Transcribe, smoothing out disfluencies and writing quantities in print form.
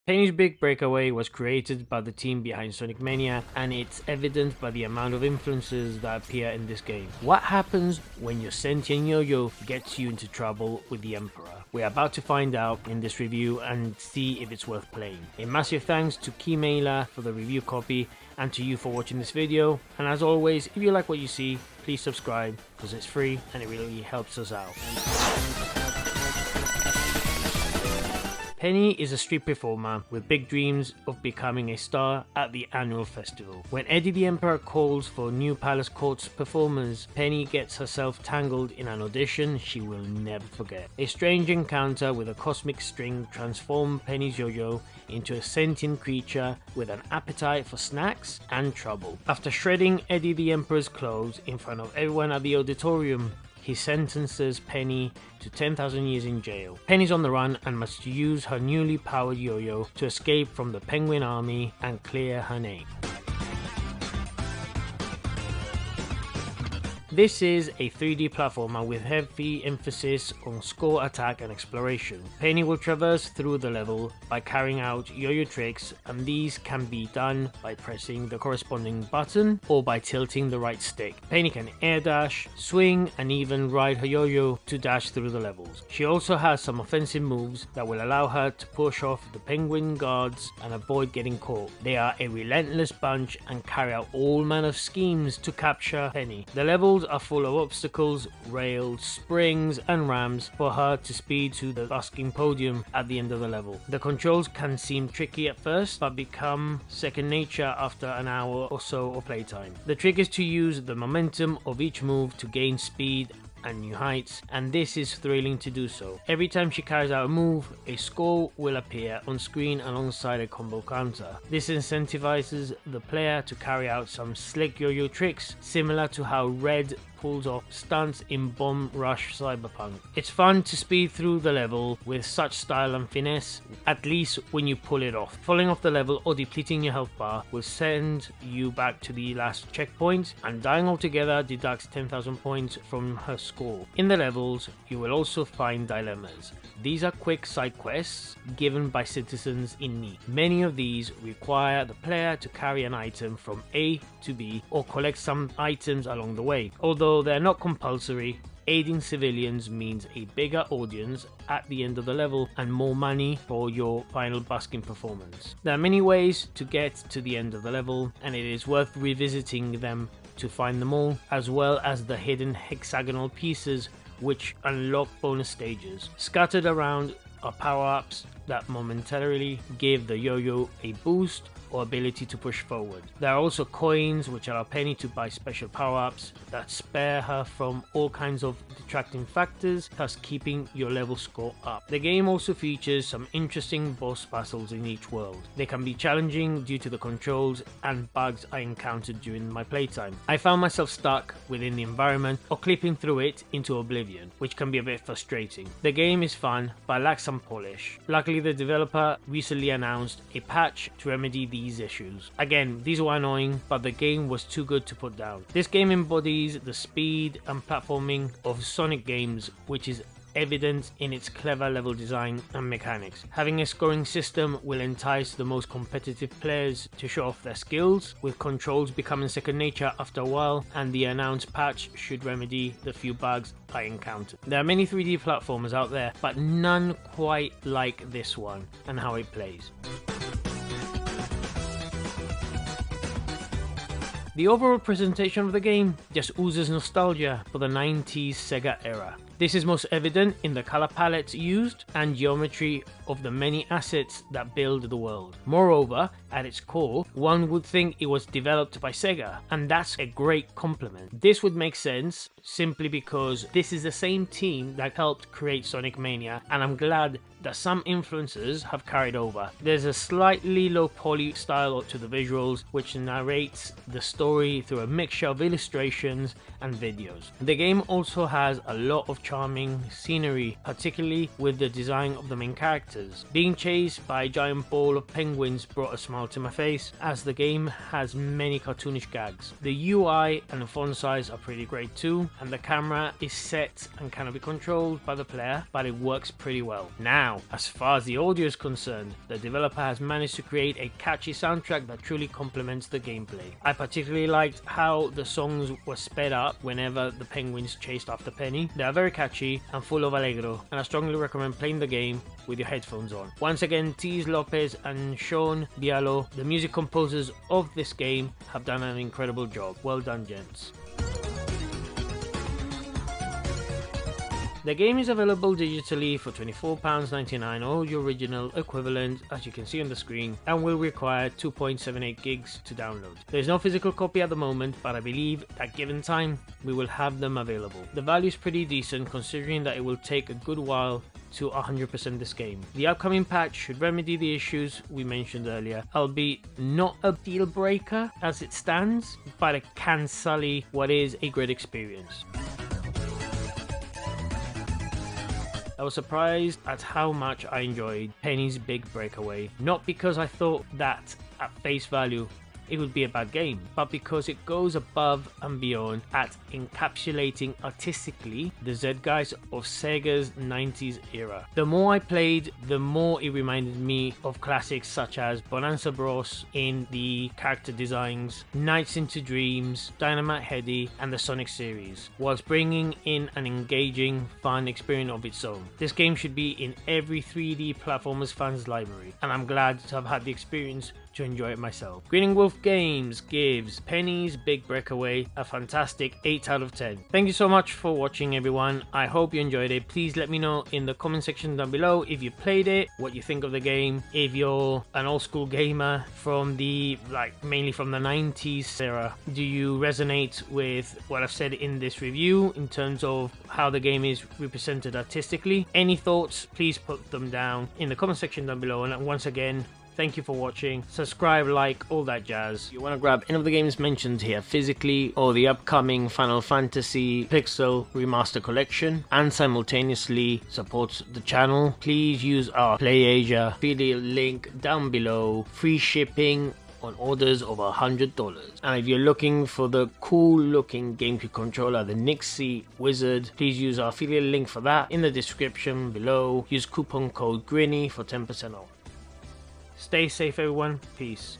Penny's Big Breakaway was created by the team behind Sonic Mania, and it's evident by the amount of influences that appear in this game. What happens when your sentient yo-yo gets you into trouble with the Emperor? We're about to find out in this review and see if it's worth playing. A massive thanks to Keymailer for the review copy and to you for watching this video, and as always, if you like what you see, please subscribe because it's free and it really helps us out. Penny is a street performer with big dreams of becoming a star at the annual festival. When Eddie the Emperor calls for new Palace Courts performers, Penny gets herself tangled in an audition she will never forget. A strange encounter with a cosmic string transforms Penny's yo-yo into a sentient creature with an appetite for snacks and trouble. After shredding Eddie the Emperor's clothes in front of everyone at the auditorium, he sentences Penny to 10,000 years in jail. Penny's on the run and must use her newly powered yo-yo to escape from the Penguin army and clear her name. This is a 3D platformer with heavy emphasis on score, attack and exploration. Penny will traverse through the level by carrying out yo-yo tricks, and these can be done by pressing the corresponding button or by tilting the right stick. Penny can air dash, swing and even ride her yo-yo to dash through the levels. She also has some offensive moves that will allow her to push off the penguin guards and avoid getting caught. They are a relentless bunch and carry out all manner of schemes to capture Penny. The levels are full of obstacles, rails, springs and ramps for her to speed to the busking podium at the end of the level. The controls can seem tricky at first but become second nature after an hour or so of playtime. The trick is to use the momentum of each move to gain speed and new heights, and this is thrilling to do so. Every time she carries out a move, a score will appear on screen alongside a combo counter. This incentivizes the player to carry out some slick yo-yo tricks, similar to how Red pulls off stunts in Bomb Rush Cyberpunk. It's fun to speed through the level with such style and finesse, at least when you pull it off. Falling off the level or depleting your health bar will send you back to the last checkpoint, and dying altogether deducts 10,000 points from her score. In the levels, you will also find dilemmas. These are quick side quests given by citizens in need. Many of these require the player to carry an item from A to B or collect some items along the way. Although they're not compulsory, aiding civilians means a bigger audience at the end of the level and more money for your final busking performance. There are many ways to get to the end of the level, and it is worth revisiting them to find them all, as well as the hidden hexagonal pieces which unlock bonus stages. Scattered around are power-ups that momentarily give the yo-yo a boost or ability to push forward. There are also coins which allow Penny to buy special power-ups that spare her from all kinds of detracting factors, thus keeping your level score up. The game also features some interesting boss battles in each world. They can be challenging due to the controls and bugs I encountered during my playtime. I found myself stuck within the environment or clipping through it into oblivion, which can be a bit frustrating. The game is fun but lacks some polish. Luckily, the developer recently announced a patch to remedy these issues. Again, these were annoying, but the game was too good to put down. This game embodies the speed and platforming of Sonic games, which is evident in its clever level design and mechanics. Having a scoring system will entice the most competitive players to show off their skills, with controls becoming second nature after a while, and the announced patch should remedy the few bugs I encountered. There are many 3D platformers out there, but none quite like this one and how it plays. The overall presentation of the game just oozes nostalgia for the 90s Sega era. This is most evident in the color palettes used and geometry of the many assets that build the world. Moreover, at its core, one would think it was developed by Sega, and that's a great compliment. This would make sense simply because this is the same team that helped create Sonic Mania, and I'm glad that some influences have carried over. There's a slightly low poly style to the visuals, which narrates the story through a mixture of illustrations and videos. The game also has a lot of charming scenery, particularly with the design of the main characters. Being chased by a giant ball of penguins brought a smile to my face, as the game has many cartoonish gags. The UI and the font size are pretty great too, and the camera is set and cannot be controlled by the player, but it works pretty well. Now, as far as the audio is concerned, the developer has managed to create a catchy soundtrack that truly complements the gameplay. I particularly liked how the songs were sped up whenever the penguins chased after Penny. They are very catchy and full of allegro, and I strongly recommend playing the game with your headphones on. Once again, Tees Lopez and Sean Bialo, the music composers of this game, have done an incredible job. Well done, gents. The game is available digitally for £24.99 or the original equivalent, as you can see on the screen, and will require 2.78 gigs to download. There is no physical copy at the moment, but I believe that given time we will have them available. The value is pretty decent considering that it will take a good while to 100% this game. The upcoming patch should remedy the issues we mentioned earlier, albeit not a deal breaker as it stands, but it can sully what is a great experience. I was surprised at how much I enjoyed Penny's Big Breakaway, not because I thought that at face value it would be a bad game, but because it goes above and beyond at encapsulating artistically the zeitgeist of Sega's 90s era. The more I played, the more it reminded me of classics such as Bonanza Bros in the character designs, Nights into Dreams, Dynamite Headdy, and the Sonic series, whilst bringing in an engaging, fun experience of its own. This game should be in every 3D platformers fans library, and I'm glad to have had the experience to enjoy it myself. Green Wolf Games gives Penny's Big Breakaway a fantastic 8 out of 10. Thank you so much for watching, everyone. I hope you enjoyed it. Please let me know in the comment section down below if you played it, what you think of the game, if you're an old school gamer from the mainly from the 90s era. Do you resonate with what I've said in this review in terms of how the game is represented artistically? Any thoughts, please put them down in the comment section down below. And once again, thank you for watching. Subscribe, like, all that jazz. If you want to grab any of the games mentioned here physically, or the upcoming Final Fantasy Pixel Remaster Collection, and simultaneously support the channel, please use our PlayAsia affiliate link down below. Free shipping on orders over $100. And if you're looking for the cool looking GameCube controller, the Nixie Wizard, please use our affiliate link for that in the description below. Use coupon code GRINNY for 10% off. Stay safe, everyone. Peace.